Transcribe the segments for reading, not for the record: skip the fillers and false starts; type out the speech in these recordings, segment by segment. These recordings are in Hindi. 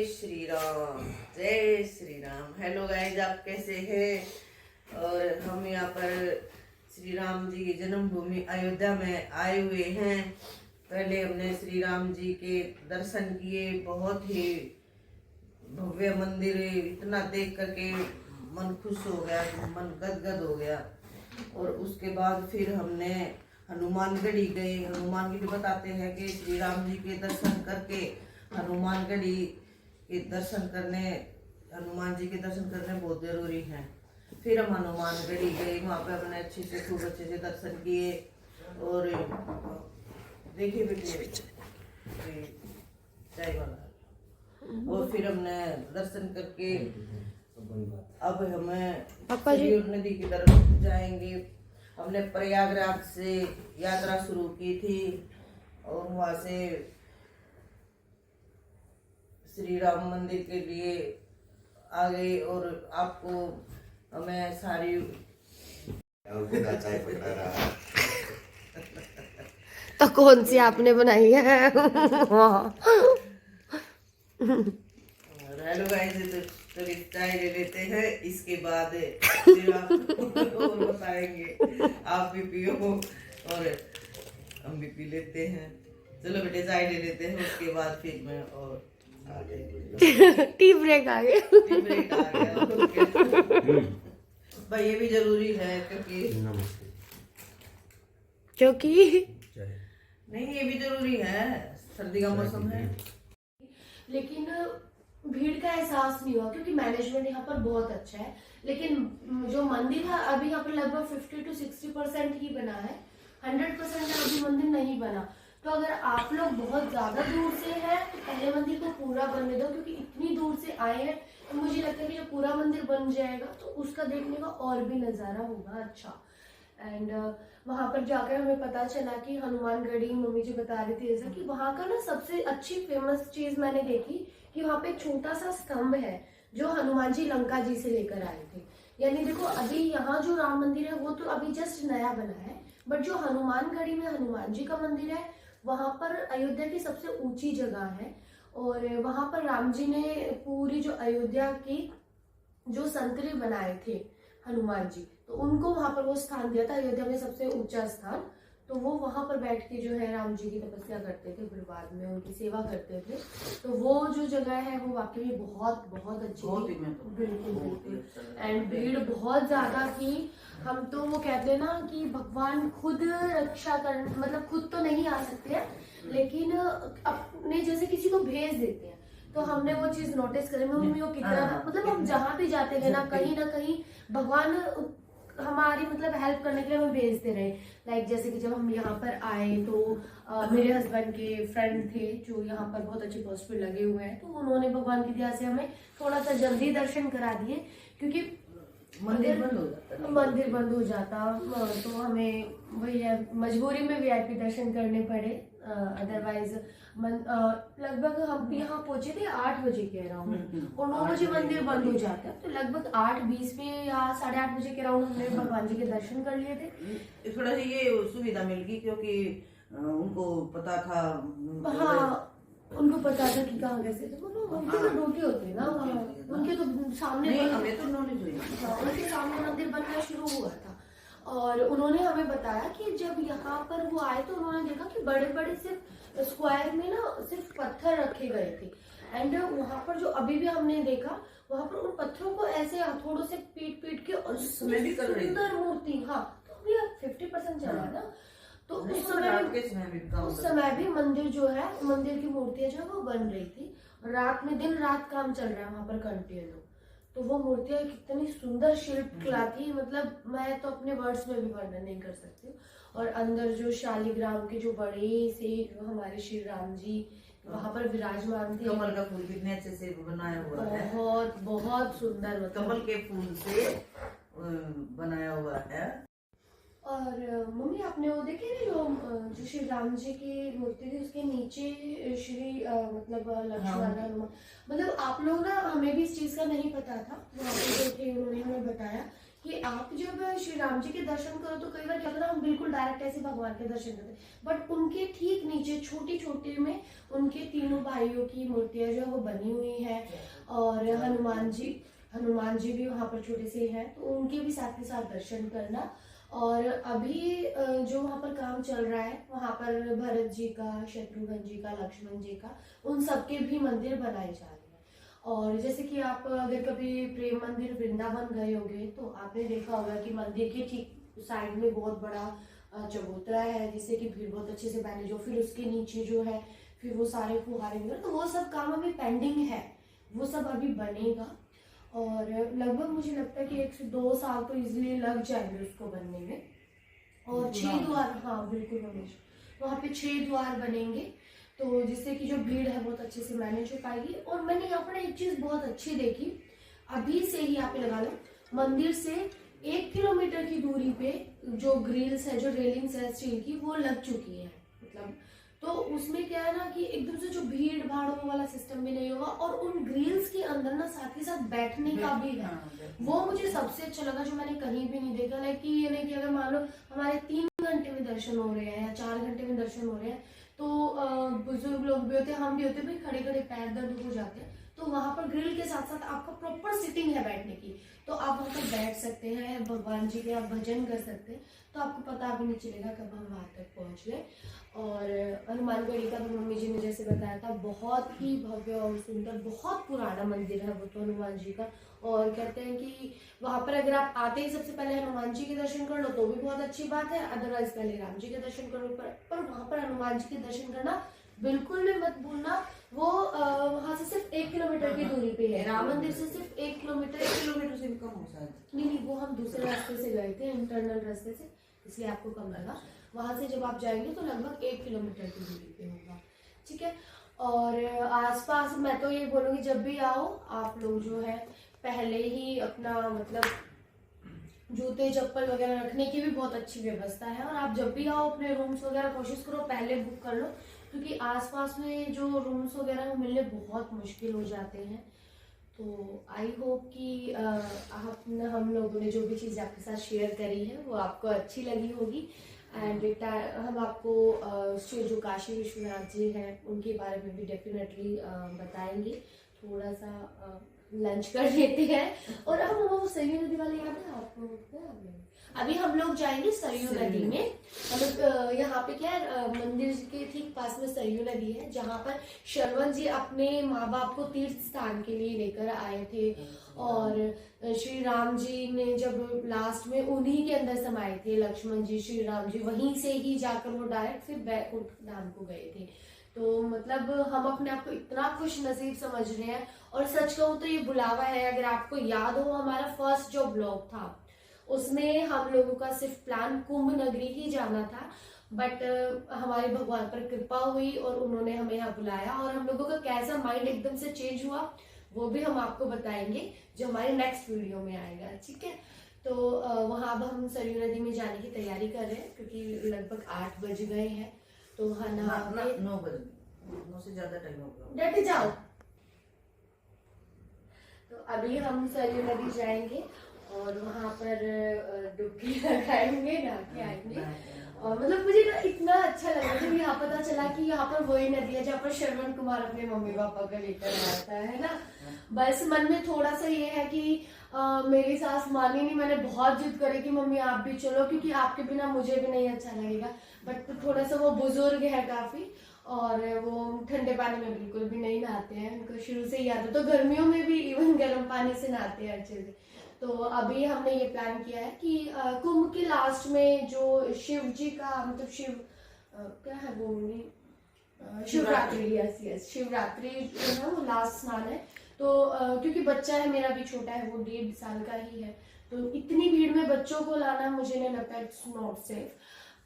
श्री राम, जय श्री राम। हेलो गाइज, आप कैसे हैं? और हम यहाँ पर श्री राम जी की जन्मभूमि अयोध्या में आए हुए हैं। पहले हमने श्री राम जी के दर्शन किए। बहुत ही भव्य मंदिर, इतना देख करके मन खुश हो गया, मन गदगद हो गया। और उसके बाद फिर हमने हनुमानगढ़ी गए। हनुमानगढ़ी बताते हैं कि श्री राम जी के दर्शन करके हनुमानगढ़ी के दर्शन करने, हनुमान जी के दर्शन करने बहुत जरूरी है। फिर हम हनुमानगढ़ी गए, वहाँ पे हमने खूब अच्छे से दर्शन किए। और देखिए बेटे चाय वाला। और फिर हमने दर्शन करके अब हमें सरयू नदी की तरफ जाएंगे। हमने प्रयागराज से यात्रा शुरू की थी और वहाँ से श्री राम मंदिर के लिए आ गए। और आपको हमें सारी तो कौन सी आपने बनाई है? हेलो गाइस, तो चाय ले लेते हैं, इसके बाद फिर आपको और बताएंगे। आप भी पियो और हम भी पी लेते हैं। चलो बेटे चाय ले लेते हैं, उसके बाद फिर मैं और टी ब्रेक आ गया। टी ब्रेक आ गया। भाई ये भी जरूरी है क्योंकि नहीं, ये भी जरूरी है, सर्दी का मौसम है। लेकिन भीड़ का एहसास नहीं हुआ क्योंकि मैनेजमेंट यहाँ पर बहुत अच्छा है। लेकिन जो मंदिर है अभी यहाँ पर लगभग 50 to 60% ही बना है, 100% अभी मंदिर नहीं बना। तो अगर आप लोग बहुत ज्यादा दूर से हैं तो पहले मंदिर को पूरा बनने दो, क्योंकि इतनी दूर से आए हैं तो मुझे लगता है कि जब पूरा मंदिर बन जाएगा तो उसका देखने का और भी नजारा होगा अच्छा। एंड वहां पर जाकर हमें पता चला कि हनुमानगढ़ी, मम्मी जी बता रही थी ऐसा कि वहां का ना सबसे अच्छी फेमस चीज मैंने देखी कि वहां पे छोटा सा स्तंभ है जो हनुमान जी लंका जी से लेकर आए थे। यानी देखो अभी यहाँ जो राम मंदिर है वो तो अभी जस्ट नया बना है, बट जो हनुमानगढ़ी में हनुमान जी का मंदिर है वहां पर अयोध्या की सबसे ऊंची जगह है। और वहां पर राम जी ने पूरी जो अयोध्या की जो संतरे बनाए थे हनुमान जी, तो उनको वहां पर वो स्थान दिया था, अयोध्या में सबसे ऊंचा स्थान। तो वो वहां पर बैठ के जो है राम जी की तपस्या करते थे, फिर बाद में उनकी सेवा करते थे। तो वो जो जगह है वो वाकई में बहुत बहुत अच्छी थी। बिल्कुल बिल्कुल। एंड भीड़ बहुत ज्यादा थी। हम तो वो कहते हैं ना कि भगवान खुद रक्षा कर, मतलब खुद तो नहीं आ सकते हैं लेकिन अपने जैसे किसी को भेज देते हैं। तो हमने वो चीज नोटिस करी। मम्मी वो कितना, मतलब हम जहाँ भी जाते थे ना कहीं भगवान हमारी मतलब हेल्प करने के लिए हमें भेजते रहे। लाइक जैसे कि जब हम यहाँ पर आए तो मेरे हस्बैंड के फ्रेंड थे जो यहाँ पर बहुत अच्छे पोस्ट पे लगे हुए हैं, तो उन्होंने भगवान की दया से हमें थोड़ा सा जल्दी दर्शन करा दिए, क्योंकि मंदिर बंद हो जाता तो हमें वही है, मजबूरी में वीआईपी दर्शन करने पड़े। अदरवाइज लगभग हम यहाँ पहुंचे थे 8 बजे कह रहा हूँ और 9 बजे मंदिर बंद हो जाता है। तो लगभग 8:20 पे या 8:30 बजे के राउंड हमने भगवान जी के दर्शन कर लिए थे। थोड़ा सा ये सुविधा मिल गई क्योंकि उनको पता था। हाँ, उनको पता था कि कहाँ कैसे थे। उनकी तो ड्यूटी होती है ना, उनके तो सामने हमें तो नॉलेज हुई, उनके सामने मंदिर बनना शुरू हुआ था। और उन्होंने हमें बताया कि जब यहाँ पर वो आए तो उन्होंने देखा कि बड़े बड़े सिर्फ स्क्वायर में ना सिर्फ पत्थर रखे गए थे। एंड वहां पर जो अभी भी हमने देखा वहां पर उन पत्थरों को ऐसे हथौड़ों से पीट के और सुंदर मूर्ति। हाँ, तो अभी 50% चला ना, तो उस समय भी मंदिर जो है, मंदिर की मूर्तियां जो है वो बन रही थी। रात में दिन रात काम चल रहा है वहां पर कंटिन्यू। तो वो मूर्तियां कितनी सुंदर शिल्पकला थी, मतलब मैं तो अपने वर्ड्स में भी वर्णन नहीं कर सकती। और अंदर जो शालिग्राम के जो बड़े से जो हमारे श्री राम जी वहां पर विराजमान थे। कमल का फूल कितने अच्छे से बनाया हुआ है, बहुत बहुत सुंदर, मतलब कमल के फूल से बनाया हुआ है। और मम्मी आपने वो देखे थे जो श्री राम जी की मूर्ति थी उसके नीचे श्री मतलब लक्ष्मण हनुमान, मतलब आप लोग ना, हमें भी इस चीज का नहीं पता था। वहाँ पे जो थे उन्होंने हमें बताया कि आप जब श्री राम जी के दर्शन करो तो कई बार क्या होता है, हम बिल्कुल डायरेक्ट ऐसे भगवान के दर्शन करते हैं, बट उनके ठीक नीचे छोटी छोटी में उनके तीनों भाइयों की मूर्तियां जो है वो बनी हुई है, और हनुमान जी भी वहाँ पर छोटे से हैं, तो उनके भी साथ के साथ दर्शन करना। और अभी जो वहाँ पर काम चल रहा है, वहाँ पर भरत जी का, शत्रुघ्न जी का, लक्ष्मण जी का, उन सबके भी मंदिर बनाए जा रहे हैं। और जैसे कि आप अगर कभी प्रेम मंदिर वृंदावन गए होंगे तो आपने देखा होगा कि मंदिर के ठीक साइड में बहुत बड़ा चबूतरा है, जिससे कि भीड़ बहुत अच्छे से मैनेज हो। फिर उसके नीचे जो है फिर वो सारे फुहारे वगैरह, तो वो सब काम अभी पेंडिंग है, वो सब अभी बनेगा। और लगभग मुझे लगता है कि 1 से 2 साल तो इजीली लग जाएंगे उसको बनने में। और 6 द्वार, हाँ बिल्कुल रमेश, वहाँ पे 6 द्वार बनेंगे, तो जिससे कि जो भीड़ है बहुत अच्छे से मैनेज हो पाएगी। और मैंने यहाँ पर एक चीज बहुत अच्छी देखी, अभी से ही आप लगा लो, मंदिर से 1 किलोमीटर की दूरी पे जो ग्रिल्स है, जो रेलिंग्स है स्टील की, वो लग चुकी है। मतलब तो उसमें क्या है ना कि एकदम से जो भीड़ भाड़ों वाला सिस्टम भी नहीं होगा, और उन ग्रिल्स के अंदर ना साथ ही साथ बैठने का भी है। वो मुझे सबसे अच्छा लगा, जो मैंने कहीं भी नहीं देखा। लाइक कि ये नहीं कि अगर मान लो हमारे 3 घंटे में दर्शन हो रहे हैं या 4 घंटे में दर्शन हो रहे हैं, तो बुजुर्ग लोग भी होते हैं, हम भी होते हैं, भाई खड़े खड़े पैर दर्द हो जाते हैं, तो वहां पर ग्रिल के साथ साथ आपका प्रॉपर सिटिंग है बैठने की, तो आप वहां पर बैठ सकते हैं, भगवान जी के आप भजन कर सकते हैं, तो आपको पता भी नहीं चलेगा कब हम वहां तक पहुंच गए। और हनुमानगढ़ी का भी मम्मी जी ने जैसे बताया था, बहुत ही भव्य और सुंदर, बहुत पुराना मंदिर है वो तो हनुमान जी का। और कहते हैं कि वहां पर अगर आप आते ही सबसे पहले हनुमान जी के दर्शन कर लो तो भी बहुत अच्छी बात है, अदरवाइज पहले राम जी के दर्शन करो। पर वहां पर हनुमान जी के दर्शन करना बिल्कुल भी मत भूलना, वो वहां से सिर्फ 1 किलोमीटर की दूरी पे है, राम मंदिर से सिर्फ 1 किलोमीटर से भी कम हो सकता है। नहीं, वो हम दूसरे रास्ते से गए थे, इंटरनल रास्ते से, इसलिए आपको कम लगा। वहां से जब आप जाएंगे तो लगभग 1 किलोमीटर की दूरी पे होगा, ठीक है। और आसपास मैं तो ये बोलूंगी, जब भी आओ आप लोग जो है पहले ही अपना मतलब जूते चप्पल वगैरह रखने की भी बहुत अच्छी व्यवस्था है। और आप जब भी आओ अपने रूम्स वगैरह कोशिश करो पहले बुक कर लो, क्योंकि आसपास में जो रूम्स वगैरह वो मिलने बहुत मुश्किल हो जाते हैं। तो आई होप कि हम लोगों ने जो भी चीज़ आपके साथ शेयर करी है वो आपको अच्छी लगी होगी। एंड हम आपको श्री जो काशी विश्वनाथ जी हैं उनके बारे में भी डेफिनेटली बताएंगे। थोड़ा सा लंच कर लेते हैं, और हम वो सरयू नदी वाले याद है आपको? अभी हम लोग जाएंगे सरयू नदी में। हम लोग यहाँ पे क्या है, मंदिर के ठीक पास में सरयू नदी है, जहाँ पर श्रवण जी अपने माँ बाप को तीर्थ स्थान के लिए लेकर आए थे। और श्री राम जी ने जब लास्ट में उन्हीं के अंदर समाये थे, लक्ष्मण जी, श्री राम जी, वहीं से ही जाकर वो डायरेक्ट फिर बैकुंठ धाम को गए थे। तो मतलब हम अपने आप को इतना खुश नसीब समझ रहे हैं। और सच कहूँ तो ये बुलावा है, अगर आपको याद हो हमारा फर्स्ट जो ब्लॉग था उसमें हम लोगों का सिर्फ प्लान कुंभ नगरी ही जाना था, बट हमारे भगवान पर कृपा हुई और उन्होंने हमें यहाँ बुलाया। और हम लोगों का कैसा माइंड एकदम से चेंज हुआ वो भी हम आपको बताएंगे जो हमारे नेक्स्ट वीडियो में आएगा, ठीक है। तो वहाँ अब हम सरयू नदी में जाने की तैयारी कर रहे हैं, क्योंकि लगभग 8 बज गए हैं। तो हाँ, 9 बजे, 9 से ज्यादा टाइम हो गया, डट जाओ। तो अभी हम सरयू नदी जाएंगे और वहाँ पर डुबकी लगाएंगे, नहा के आएंगे। और मतलब मुझे ना इतना अच्छा लगा जब यहाँ पता चला कि यहाँ पर वही नदी है जहाँ पर श्रवण कुमार अपने मम्मी पापा को लेकर आया था, है ना। बस मन में थोड़ा सा ये है कि मेरी सास मानी नहीं, मैंने बहुत जिद करी कि मम्मी आप भी चलो, क्योंकि आपके बिना मुझे भी नहीं अच्छा लगेगा। बट थोड़ा सा वो बुजुर्ग है काफी, और वो ठंडे पानी में बिल्कुल भी नहीं नहाते हैं, उनको शुरू से ही आदत, तो गर्मियों में भी इवन गर्म पानी से नहाते हैं अच्छे से। तो अभी हमने ये प्लान किया है कि कुंभ के लास्ट में जो शिव जी का मतलब क्या है वो शिवरात्रि, यस शिवरात्रि जो है वो लास्ट स्नान है। तो क्योंकि बच्चा है मेरा भी छोटा है, वो 1.5 साल का ही है, तो इतनी भीड़ में बच्चों को लाना मुझे नहीं लगता इट्स नॉट सेफ।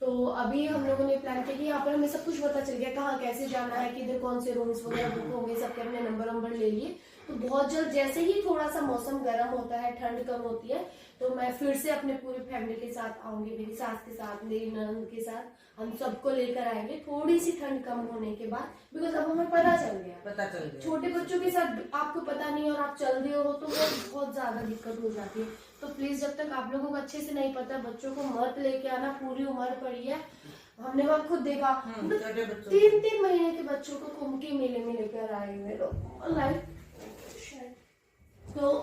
तो अभी हम लोगों ने प्लान किया कि यहाँ पर हमें सब कुछ पता चल गया, कहाँ कैसे जाना है, किधर कौन से रूम्स वगैरह बुक होंगे, सबके अपने नंबर ले लिए। तो बहुत जल्द जैसे ही थोड़ा सा मौसम गर्म होता है, ठंड कम होती है, तो मैं फिर से अपने पूरी फैमिली के साथ आऊंगी, मेरी सास के साथ, मेरी ननद के साथ, हम सबको लेकर आएंगे थोड़ी सी ठंड कम होने के बाद, बिकॉज अब हमें पता चल गया। छोटे बच्चों के साथ आपको पता नहीं और आप चल रहे हो तो वो बहुत ज्यादा दिक्कत हो जाती है। तो प्लीज जब तक आप लोगों को अच्छे से नहीं पता, बच्चों को मत लेके आना, पूरी उम्र पड़ी है। हमने वहाँ खुद देखा 3-3 महीने के बच्चों को कुंभ के मेले में लेकर आए हुए लोग लाइक। तो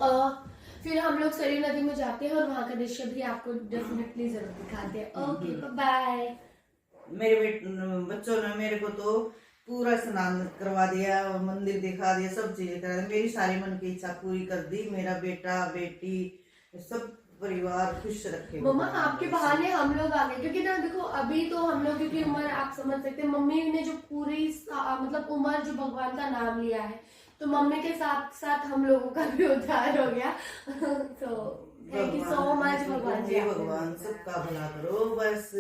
फिर हम लोग सरयू नदी में जाते हैं और वहाँ का दृश्य भी आपको डेफिनेटली जरूर दिखाते हैं। Okay bye. मेरे बच्चों ने मेरे को तो पूरा स्नान करवा दिया और मंदिर दिखा दिया, सब चीजें करा दी, मेरी सारी मन की इच्छा पूरी कर दी। मेरा बेटा बेटी सब परिवार खुश रखे। मम्मा आपके बहाने हम लोग आ गए, क्योंकि ना देखो अभी तो हम लोग की उम्र आप समझ सकते हैं, मम्मी ने जो पूरी मतलब उम्र जो भगवान का नाम लिया है, तो मम्मी के साथ साथ हम लोगों का भी उद्धार हो गया। तो थैंक यू सो मच भगवान जी। भगवान सबका भला करो, बस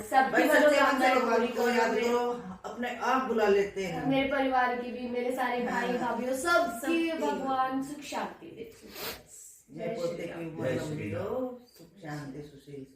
सबकी भगवान को याद करो, अपने आप बुला लेते हैं। मेरे परिवार की भी, मेरे सारे भाई भाभीओ सबकी भगवान सुख शांति दे। जय पोते की उम्र लंबी हो, सुख शांति सुशील।